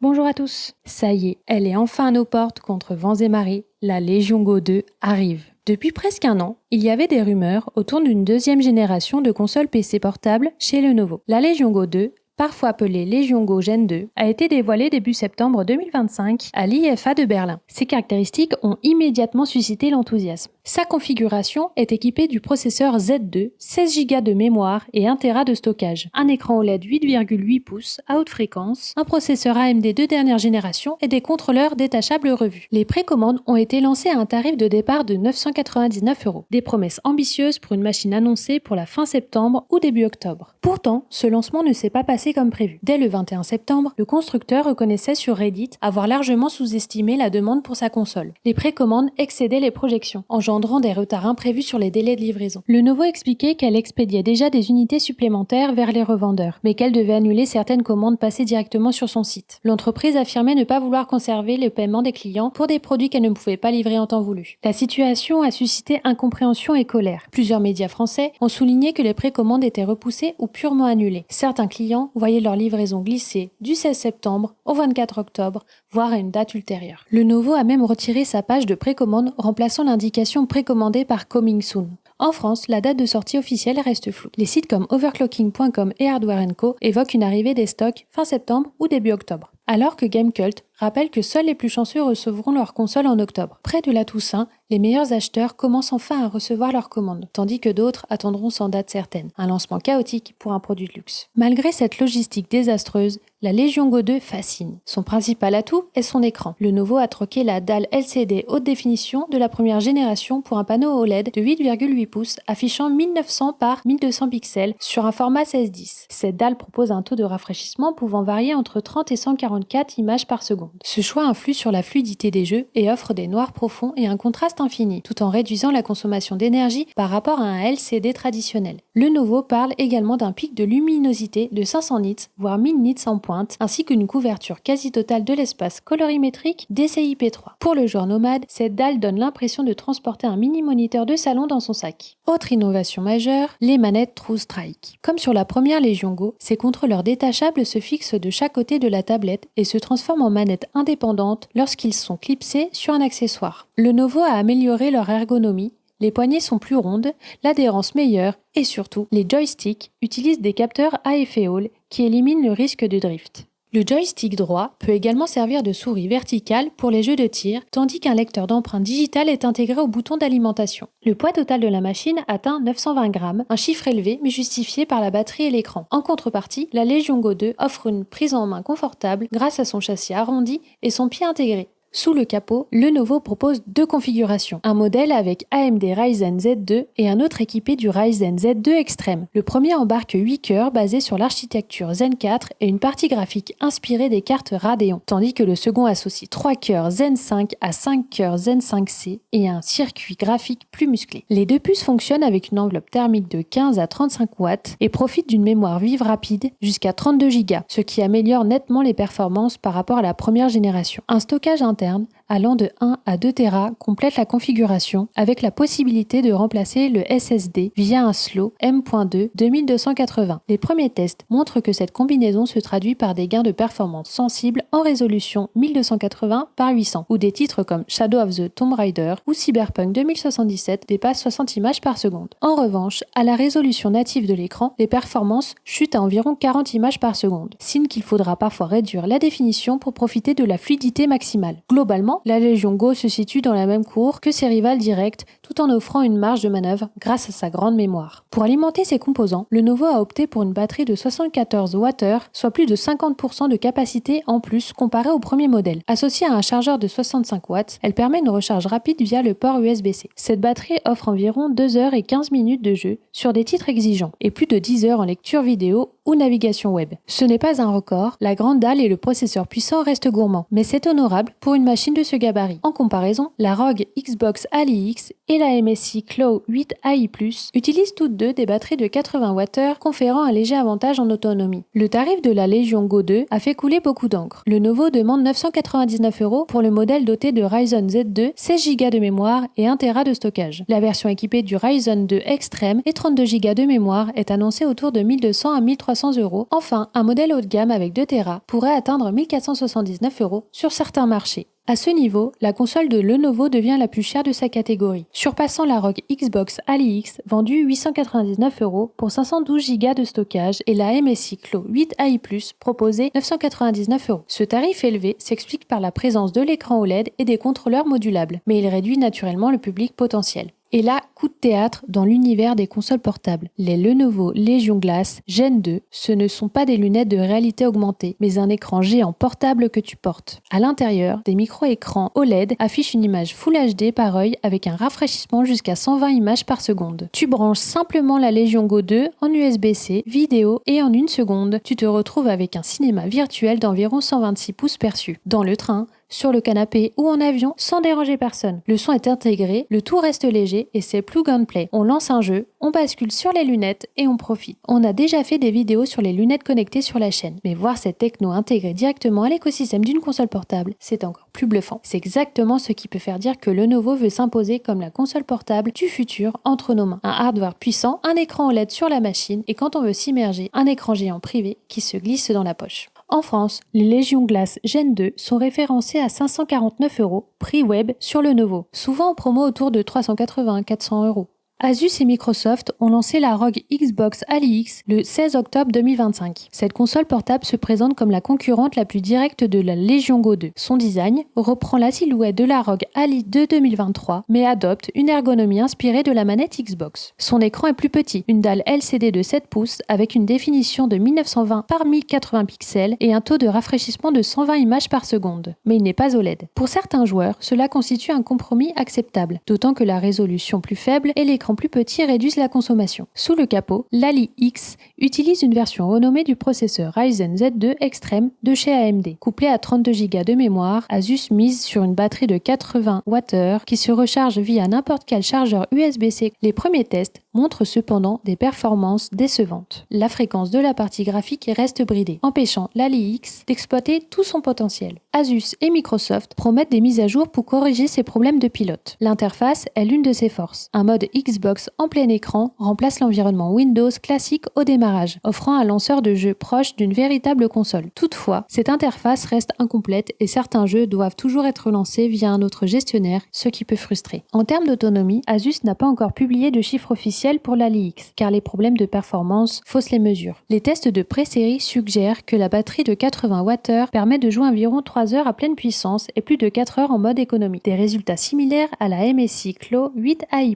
Bonjour à tous. Ça y est, elle est enfin à nos portes contre vents et marées. La Legion Go 2 arrive. Depuis presque un an, il y avait des rumeurs autour d'une deuxième génération de consoles PC portables chez Lenovo. La Legion Go 2, parfois appelée Legion Go Gen 2, a été dévoilée début septembre 2025 à l'IFA de Berlin. Ses caractéristiques ont immédiatement suscité l'enthousiasme. Sa configuration est équipée du processeur Z2, 16 Go de mémoire et 1 Tera de stockage, un écran OLED 8,8 pouces à haute fréquence, un processeur AMD de dernière génération et des contrôleurs détachables revus. Les précommandes ont été lancées à un tarif de départ de 999 €. Des promesses ambitieuses pour une machine annoncée pour la fin septembre ou début octobre. Pourtant, ce lancement ne s'est pas passé comme prévu. Dès le 21 septembre, le constructeur reconnaissait sur Reddit avoir largement sous-estimé la demande pour sa console. Les précommandes excédaient les projections, engendrant des retards imprévus sur les délais de livraison. Lenovo expliquait qu'elle expédiait déjà des unités supplémentaires vers les revendeurs, mais qu'elle devait annuler certaines commandes passées directement sur son site. L'entreprise affirmait ne pas vouloir conserver le paiement des clients pour des produits qu'elle ne pouvait pas livrer en temps voulu. La situation a suscité incompréhension et colère. Plusieurs médias français ont souligné que les précommandes étaient repoussées ou purement annulées. Certains clients voyaient leur livraison glisser du 16 septembre au 24 octobre, voire à une date ultérieure. Lenovo a même retiré sa page de précommande, remplaçant l'indication précommandée par Coming Soon. En France, la date de sortie officielle reste floue. Les sites comme overclocking.com et Hardware & Co évoquent une arrivée des stocks fin septembre ou début octobre. Alors que Gamecult rappelle que seuls les plus chanceux recevront leur console en octobre. Près de la Toussaint, les meilleurs acheteurs commencent enfin à recevoir leurs commandes, tandis que d'autres attendront sans date certaine. Un lancement chaotique pour un produit de luxe. Malgré cette logistique désastreuse, la Legion Go 2 fascine. Son principal atout est son écran. Lenovo a troqué la dalle LCD haute définition de la première génération pour un panneau OLED de 8,8 pouces affichant 1900 par 1200 pixels sur un format 16:10. Cette dalle propose un taux de rafraîchissement pouvant varier entre 30 et 144 images par seconde. Ce choix influe sur la fluidité des jeux et offre des noirs profonds et un contraste infini, tout en réduisant la consommation d'énergie par rapport à un LCD traditionnel. Lenovo parle également d'un pic de luminosité de 500 nits, voire 1000 nits en pointe, ainsi qu'une couverture quasi totale de l'espace colorimétrique DCI-P3. Pour le joueur nomade, cette dalle donne l'impression de transporter un mini-moniteur de salon dans son sac. Autre innovation majeure, les manettes TrueStrike. Comme sur la première Legion Go, ces contrôleurs détachables se fixent de chaque côté de la tablette et se transforment en manettes indépendantes lorsqu'ils sont clipsés sur un accessoire. Lenovo a amélioré leur ergonomie. Les poignées sont plus rondes, l'adhérence meilleure et surtout, les joysticks utilisent des capteurs à effet Hall qui éliminent le risque de drift. Le joystick droit peut également servir de souris verticale pour les jeux de tir, tandis qu'un lecteur d'empreintes digitales est intégré au bouton d'alimentation. Le poids total de la machine atteint 920 grammes, un chiffre élevé mais justifié par la batterie et l'écran. En contrepartie, la Legion Go 2 offre une prise en main confortable grâce à son châssis arrondi et son pied intégré. Sous le capot, Lenovo propose deux configurations. Un modèle avec AMD Ryzen Z2 et un autre équipé du Ryzen Z2 Extreme. Le premier embarque 8 cœurs basés sur l'architecture Zen 4 et une partie graphique inspirée des cartes Radeon, tandis que le second associe 3 cœurs Zen 5 à 5 cœurs Zen 5C et un circuit graphique plus musclé. Les deux puces fonctionnent avec une enveloppe thermique de 15 à 35 watts et profitent d'une mémoire vive rapide jusqu'à 32 Go, ce qui améliore nettement les performances par rapport à la première génération. Un stockage interne allant de 1 à 2 Tera complète la configuration avec la possibilité de remplacer le SSD via un slot M.2 2280. Les premiers tests montrent que cette combinaison se traduit par des gains de performance sensibles en résolution 1280 par 800 où des titres comme Shadow of the Tomb Raider ou Cyberpunk 2077 dépassent 60 images par seconde. En revanche, à la résolution native de l'écran, les performances chutent à environ 40 images par seconde, signe qu'il faudra parfois réduire la définition pour profiter de la fluidité maximale. Globalement, la Legion Go se situe dans la même cour que ses rivales directes tout en offrant une marge de manœuvre grâce à sa grande mémoire. Pour alimenter ses composants, Lenovo a opté pour une batterie de 74 Wh, soit plus de 50% de capacité en plus comparé au premier modèle. Associée à un chargeur de 65 watts, elle permet une recharge rapide via le port USB-C. Cette batterie offre environ 2 heures et 15 minutes de jeu sur des titres exigeants et plus de 10 heures en lecture vidéo ou navigation web. Ce n'est pas un record, la grande dalle et le processeur puissant restent gourmands, mais c'est honorable pour une machine de ce gabarit. En comparaison, la ROG Xbox Ali X et la MSI Claw 8 AI+, utilisent toutes deux des batteries de 80 Wh, conférant un léger avantage en autonomie. Le tarif de la Legion Go 2 a fait couler beaucoup d'encre. Le Lenovo demande 999 € pour le modèle doté de Ryzen Z2, 16 Go de mémoire et 1 Tera de stockage. La version équipée du Ryzen 2 Extreme et 32 Go de mémoire est annoncée autour de 1200 à 1300 €. Enfin, un modèle haut de gamme avec 2 Tera pourrait atteindre 1479 € sur certains marchés. À ce niveau, la console de Lenovo devient la plus chère de sa catégorie, surpassant la ROG Xbox Ali X vendue 899 € pour 512 Go de stockage et la MSI Claw 8 AI+, proposée 999 €. Ce tarif élevé s'explique par la présence de l'écran OLED et des contrôleurs modulables, mais il réduit naturellement le public potentiel. Et là, coup de théâtre dans l'univers des consoles portables. Les Lenovo Legion Glass Gen 2, ce ne sont pas des lunettes de réalité augmentée, mais un écran géant portable que tu portes. À l'intérieur, des micro-écrans OLED affichent une image Full HD par œil avec un rafraîchissement jusqu'à 120 images par seconde. Tu branches simplement la Legion Go 2 en USB-C, vidéo et en 1 seconde, tu te retrouves avec un cinéma virtuel d'environ 126 pouces perçus. Dans le train, sur le canapé ou en avion sans déranger personne. Le son est intégré, le tout reste léger et c'est plug and play. On lance un jeu, on bascule sur les lunettes et on profite. On a déjà fait des vidéos sur les lunettes connectées sur la chaîne, mais voir cette techno intégrée directement à l'écosystème d'une console portable, c'est encore plus bluffant. C'est exactement ce qui peut faire dire que Lenovo veut s'imposer comme la console portable du futur entre nos mains. Un hardware puissant, un écran OLED sur la machine et quand on veut s'immerger, un écran géant privé qui se glisse dans la poche. En France, les Legion Glass Gen 2 sont référencés à 549 €, prix web sur Lenovo, souvent en promo autour de 380 à 400 €. Asus et Microsoft ont lancé la ROG Xbox Ali X le 16 octobre 2025. Cette console portable se présente comme la concurrente la plus directe de la Legion Go 2. Son design reprend la silhouette de la ROG Ali de 2023, mais adopte une ergonomie inspirée de la manette Xbox. Son écran est plus petit, une dalle LCD de 7 pouces avec une définition de 1920 par 1080 pixels et un taux de rafraîchissement de 120 images par seconde. Mais il n'est pas OLED. Pour certains joueurs, cela constitue un compromis acceptable, d'autant que la résolution plus faible et l'écran plus petit réduisent la consommation. Sous le capot, l'Ali X utilise une version renommée du processeur Ryzen Z2 Extreme de chez AMD. Couplé à 32 Go de mémoire, Asus mise sur une batterie de 80 Wh qui se recharge via n'importe quel chargeur USB-C. Les premiers tests montrent cependant des performances décevantes. La fréquence de la partie graphique reste bridée, empêchant l'Ali X d'exploiter tout son potentiel. Asus et Microsoft promettent des mises à jour pour corriger ces problèmes de pilote. L'interface est l'une de ses forces. Un mode Xbox en plein écran remplace l'environnement Windows classique au démarrage, offrant un lanceur de jeux proche d'une véritable console. Toutefois, cette interface reste incomplète et certains jeux doivent toujours être lancés via un autre gestionnaire, ce qui peut frustrer. En termes d'autonomie, Asus n'a pas encore publié de chiffres officiels pour l'Ali X, car les problèmes de performance faussent les mesures. Les tests de pré-série suggèrent que la batterie de 80 Wh permet de jouer environ 3 heures à pleine puissance et plus de 4 heures en mode économie. Des résultats similaires à la MSI Claw 8 AI+.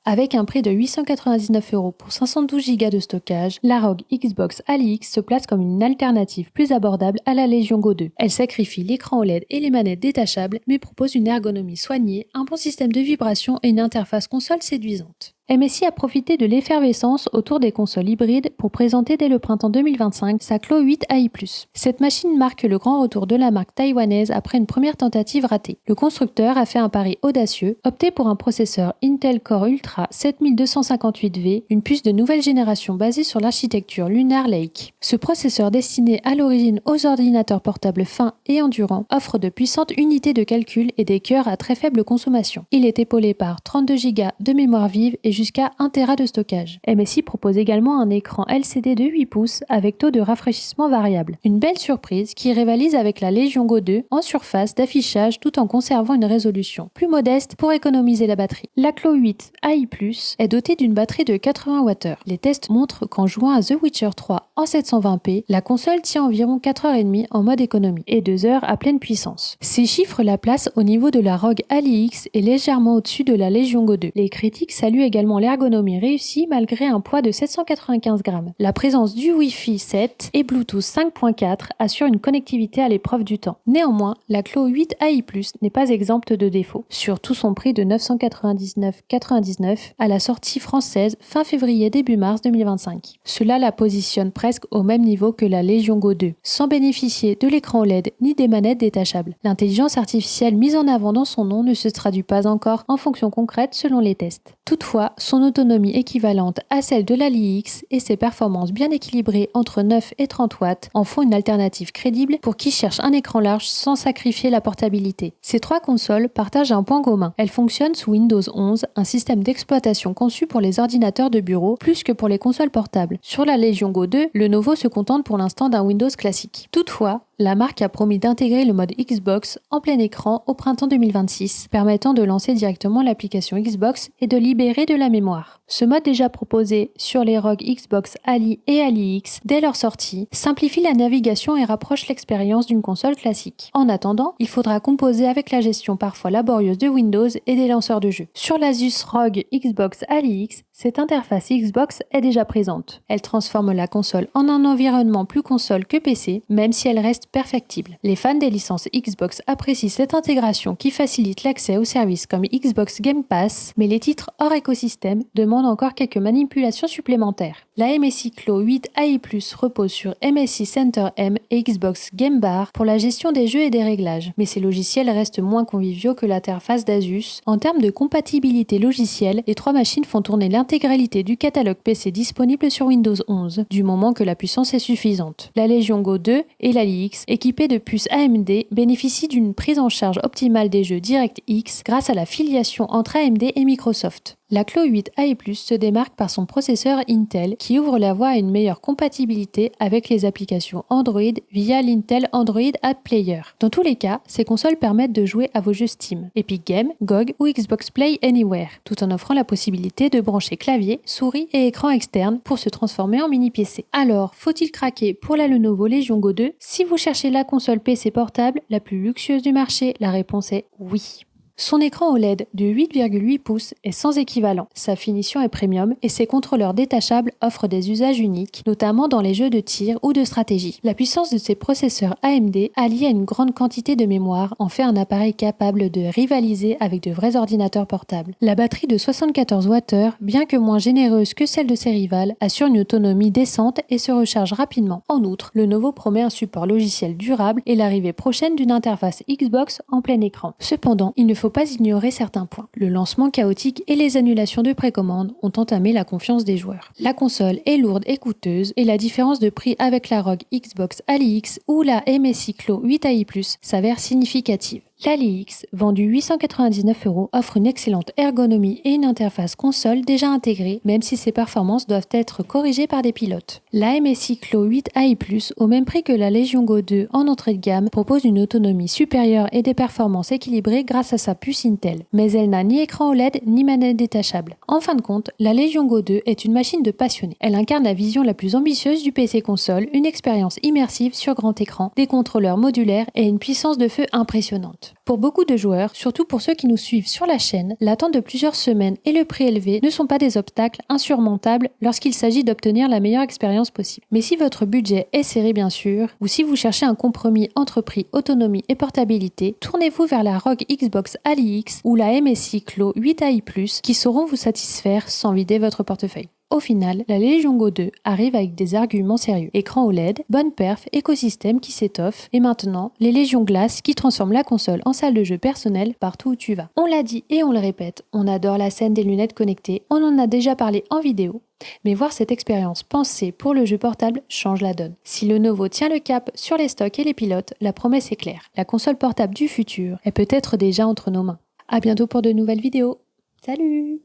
Avec un prix de 899 € pour 512 Go de stockage, la ROG Xbox Ali X se place comme une alternative plus abordable à la Legion Go 2. Elle sacrifie l'écran OLED et les manettes détachables, mais propose une ergonomie soignée, un bon système de vibration et une interface console séduisante. MSI a profité de l'effervescence autour des consoles hybrides pour présenter dès le printemps 2025 sa Claw 8 AI+. Cette machine marque le grand retour de la marque taïwanaise après une première tentative ratée. Le constructeur a fait un pari audacieux, opté pour un processeur Intel Core Ultra 7258V, une puce de nouvelle génération basée sur l'architecture Lunar Lake. Ce processeur destiné à l'origine aux ordinateurs portables fins et endurants offre de puissantes unités de calcul et des cœurs à très faible consommation. Il est épaulé par 32 Go de mémoire vive et jusqu'à 1 Tera de stockage. MSI propose également un écran LCD de 8 pouces avec taux de rafraîchissement variable. Une belle surprise qui rivalise avec la Legion Go 2 en surface d'affichage tout en conservant une résolution plus modeste pour économiser la batterie. La Claw 8 AI+ est dotée d'une batterie de 80 Wh. Les tests montrent qu'en jouant à The Witcher 3 en 720p, la console tient environ 4h30 en mode économie et 2 heures à pleine puissance. Ces chiffres la placent au niveau de la ROG Ali X et légèrement au-dessus de la Legion Go 2. Les critiques saluent également également l'ergonomie réussie malgré un poids de 795 grammes. La présence du Wi-Fi 7 et Bluetooth 5.4 assure une connectivité à l'épreuve du temps. Néanmoins, la Clo 8 AI+ n'est pas exempte de défauts, surtout son prix de 999,99 à la sortie française fin février début mars 2025. Cela la positionne presque au même niveau que la Legion Go 2, sans bénéficier de l'écran OLED ni des manettes détachables. L'intelligence artificielle mise en avant dans son nom ne se traduit pas encore en fonction concrète selon les tests. Toutefois, son autonomie équivalente à celle de la LiX et ses performances bien équilibrées entre 9 et 30 watts en font une alternative crédible pour qui cherche un écran large sans sacrifier la portabilité. Ces trois consoles partagent un point commun. Elles fonctionnent sous Windows 11, un système d'exploitation conçu pour les ordinateurs de bureau plus que pour les consoles portables. Sur la Legion Go 2, Lenovo se contente pour l'instant d'un Windows classique. Toutefois, la marque a promis d'intégrer le mode Xbox en plein écran au printemps 2026, permettant de lancer directement l'application Xbox et de libérer de la mémoire. Ce mode déjà proposé sur les ROG Xbox Ali et Ali X dès leur sortie simplifie la navigation et rapproche l'expérience d'une console classique. En attendant, il faudra composer avec la gestion parfois laborieuse de Windows et des lanceurs de jeux. Sur l'Asus ROG Xbox Ali X, cette interface Xbox est déjà présente. Elle transforme la console en un environnement plus console que PC, même si elle reste perfectible. Les fans des licences Xbox apprécient cette intégration qui facilite l'accès aux services comme Xbox Game Pass, mais les titres hors écosystème demandent encore quelques manipulations supplémentaires. La MSI Clo 8 AI+ repose sur MSI Center M et Xbox Game Bar pour la gestion des jeux et des réglages, mais ces logiciels restent moins conviviaux que l'interface d'Asus. En termes de compatibilité logicielle, les trois machines font tourner l'intégralité du catalogue PC disponible sur Windows 11, du moment que la puissance est suffisante. La Legion Go 2 et la LiX, équipées de puces AMD, bénéficient d'une prise en charge optimale des jeux DirectX grâce à la filiation entre AMD et Microsoft. La Clo 8 AI+ se démarque par son processeur Intel qui ouvre la voie à une meilleure compatibilité avec les applications Android via l'Intel Android App Player. Dans tous les cas, ces consoles permettent de jouer à vos jeux Steam, Epic Games, GOG ou Xbox Play Anywhere, tout en offrant la possibilité de brancher clavier, souris et écran externe pour se transformer en mini PC. Alors, faut-il craquer pour la Lenovo Legion Go 2? Si vous cherchez la console PC portable la plus luxueuse du marché, la réponse est oui. Son écran OLED de 8,8 pouces est sans équivalent, sa finition est premium et ses contrôleurs détachables offrent des usages uniques, notamment dans les jeux de tir ou de stratégie. La puissance de ses processeurs AMD, alliée à une grande quantité de mémoire, en fait un appareil capable de rivaliser avec de vrais ordinateurs portables. La batterie de 74 Wh, bien que moins généreuse que celle de ses rivales, assure une autonomie décente et se recharge rapidement. En outre, Lenovo promet un support logiciel durable et l'arrivée prochaine d'une interface Xbox en plein écran. Cependant, il ne faut pas ignorer certains points. Le lancement chaotique et les annulations de précommande ont entamé la confiance des joueurs. La console est lourde et coûteuse et la différence de prix avec la ROG Xbox Ali X ou la MSI Clo 8 AI+ s'avère significative. La LiX, vendue 899 €, offre une excellente ergonomie et une interface console déjà intégrée, même si ses performances doivent être corrigées par des pilotes. La MSI Clo 8 AI+, au même prix que la Legion Go 2 en entrée de gamme, propose une autonomie supérieure et des performances équilibrées grâce à sa puce Intel. Mais elle n'a ni écran OLED ni manette détachable. En fin de compte, la Legion Go 2 est une machine de passionné. Elle incarne la vision la plus ambitieuse du PC console, une expérience immersive sur grand écran, des contrôleurs modulaires et une puissance de feu impressionnante. Pour beaucoup de joueurs, surtout pour ceux qui nous suivent sur la chaîne, l'attente de plusieurs semaines et le prix élevé ne sont pas des obstacles insurmontables lorsqu'il s'agit d'obtenir la meilleure expérience possible. Mais si votre budget est serré bien sûr, ou si vous cherchez un compromis entre prix, autonomie et portabilité, tournez-vous vers la ROG Xbox Ali X ou la MSI Clo 8 AI+, qui sauront vous satisfaire sans vider votre portefeuille. Au final, la Legion Go 2 arrive avec des arguments sérieux. Écran OLED, bonne perf, écosystème qui s'étoffe, et maintenant, les Légion Glass qui transforment la console en salle de jeu personnelle partout où tu vas. On l'a dit et on le répète, on adore la scène des lunettes connectées, on en a déjà parlé en vidéo, mais voir cette expérience pensée pour le jeu portable change la donne. Si Lenovo tient le cap sur les stocks et les pilotes, la promesse est claire. La console portable du futur est peut-être déjà entre nos mains. À bientôt pour de nouvelles vidéos. Salut!